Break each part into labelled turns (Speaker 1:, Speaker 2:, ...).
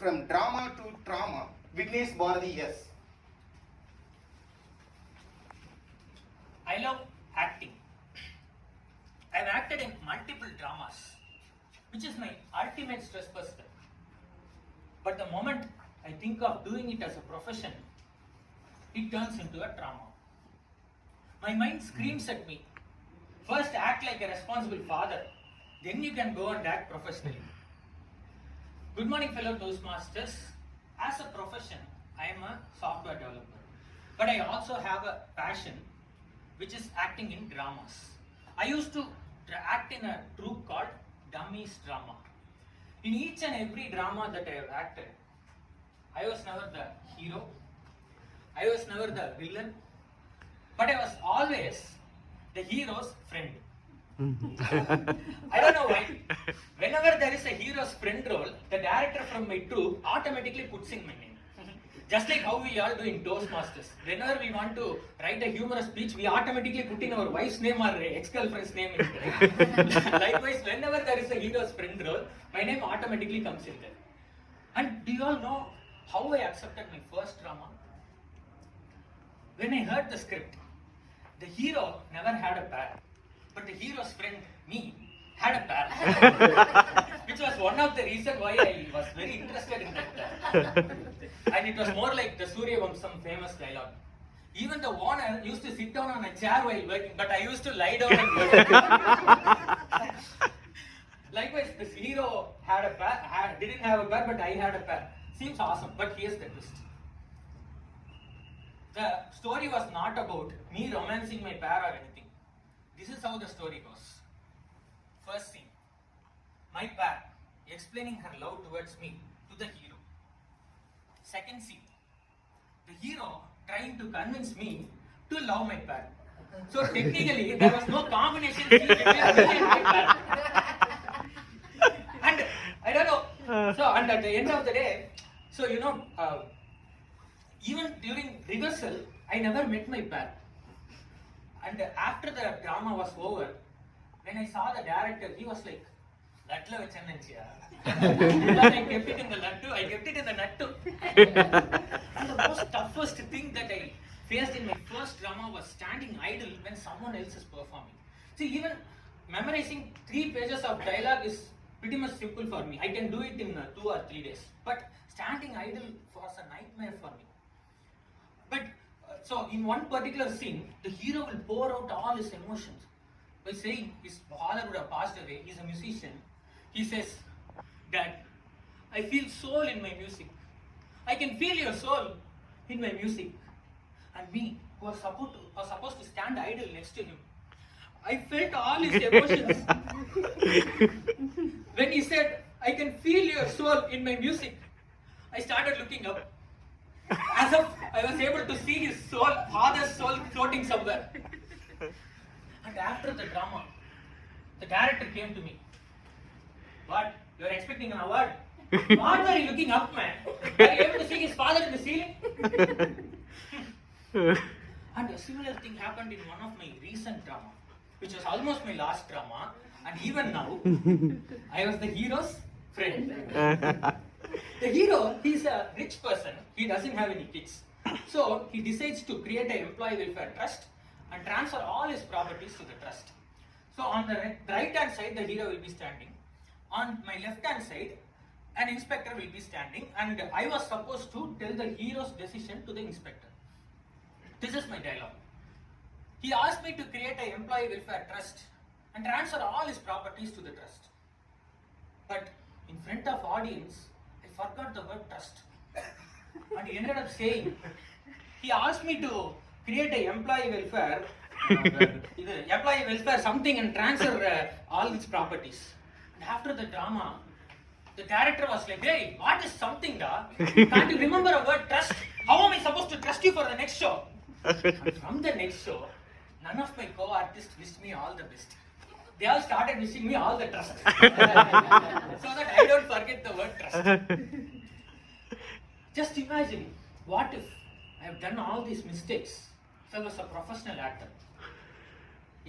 Speaker 1: from drama to trauma, Vignesh Bharathi, yes.
Speaker 2: I love acting. I've acted in multiple dramas, which is my ultimate stress buster. But the moment I think of doing it as a profession, it turns into a trauma. My mind screams at me, first act like a responsible father, then you can go and act professionally. Good morning, fellow Toastmasters. As a profession, I am a software developer, but I also have a passion, which is acting in dramas. I used to act in a troupe called Dummies Drama. In each and every drama that I have acted, I was never the hero, I was never the villain, but I was always the hero's friend. I don't know why. Whenever there is a hero's friend role, the director from my troupe automatically puts in my name. Just like how we all do in Toastmasters. Whenever we want to write a humorous speech, we automatically put in our wife's name or ex-girlfriend's name in it, right? Likewise, whenever there is a hero's friend role, my name automatically comes in there. And do you all know how I accepted my first drama? When I heard the script, the hero never had a pair, but the hero's friend, me, had a pair. Which was one of the reasons why I was very interested in that. And it was more like the Surya Vamsam famous dialogue. Even the owner used to sit down on a chair while working, but I used to lie down and work. Likewise, this hero had a pair, didn't have a pair, but I had a pair. Seems awesome, but here's the twist. The story was not about me romancing my pair or anything. This is how the story goes. First scene, my pair explaining her love towards me to the hero. Second scene, the hero trying to convince me to love my pair. So technically, there was no combination scene between me and my pair. And I don't know. So, and at the end of the day, so even during rehearsal, I never met my pair. And after the drama was over, when I saw the director, he was like, "Latla vechananchiya." I kept it in the lattu. I kept it in the nattu. And the most toughest thing that I faced in my first drama was standing idle when someone else is performing. See, even memorizing 3 pages of dialogue is pretty much simple for me. I can do it in 2 or 3 days. But standing idle was a nightmare for me. But so in one particular scene, the hero will pour out all his emotions by saying his father would have passed away. He's a musician. He says, "Dad, I feel soul in my music. I can feel your soul in my music." And me, who was supposed to stand idle next to him, I felt all his emotions. When he said, "I can feel your soul in my music," I started looking up. As if I was able to see his soul, father's soul floating somewhere. And after the drama, the director came to me. "What? You're expecting an award? What were you looking up, man? Are you able to see his father in the ceiling?" And a similar thing happened in one of my recent drama, which was almost my last drama. And even now, I was the hero's friend. The hero, he's a rich person. He doesn't have any kids. So he decides to create an employee welfare trust and transfer all his properties to the trust. So on the right hand side, the hero will be standing. On my left hand side, an inspector will be standing, and I was supposed to tell the hero's decision to the inspector. This is my dialogue. He asked me to create an employee welfare trust and transfer all his properties to the trust. But in front of audience, I forgot the word trust. And he ended up saying, he asked me to create an employee welfare something and transfer all its properties. And after the drama, the director was like, "Hey, what is something da? Can't you remember a word trust? How am I supposed to trust you for the next show?" And from the next show, none of my co-artists wished me all the best. They all started wishing me all the trust. So that I don't forget the word trust. Just imagine, what if I have done all these mistakes if I was a professional actor?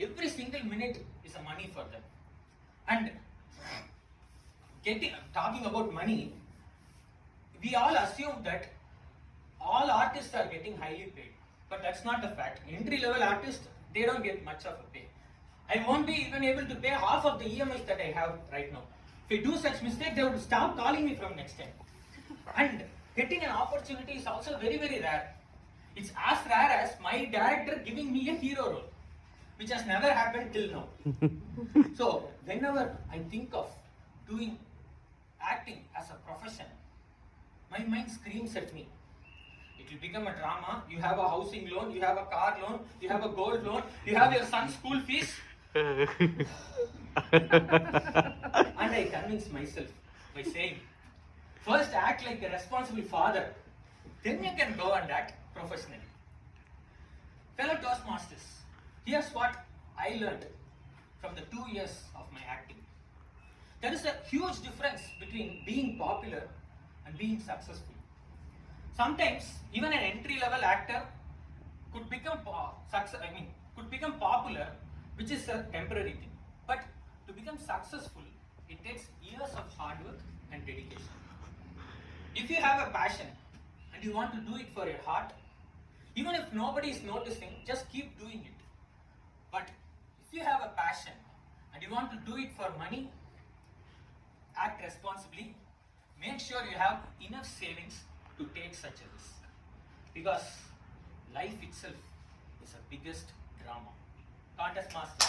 Speaker 2: Every single minute is a money for them. And talking about money, all assume that all artists are getting highly paid, but that's not the fact. Entry-level artists, they don't get much of a pay. I won't be even able to pay half of the EMIs that I have right now. If I do such mistake, they would stop calling me from next time. And getting an opportunity is also very, very rare. It's as rare as my director giving me a hero role, which has never happened till now. So, whenever I think of doing acting as a profession, my mind screams at me. It will become a drama. You have a housing loan, you have a car loan, you have a gold loan, you have your son's school fees. And I convince myself by saying, first act like a responsible father, then you can go and act professionally. Fellow Toastmasters, here's what I learned from the 2 years of my acting. There is a huge difference between being popular and being successful. Sometimes even an entry-level actor could become popular, which is a temporary thing. But to become successful, it takes years of hard work and dedication. If you have a passion and you want to do it for your heart, even if nobody is noticing, just keep doing it. But if you have a passion and you want to do it for money, act responsibly. Make sure you have enough savings to take such a risk. Because life itself is the biggest drama. Contest Master.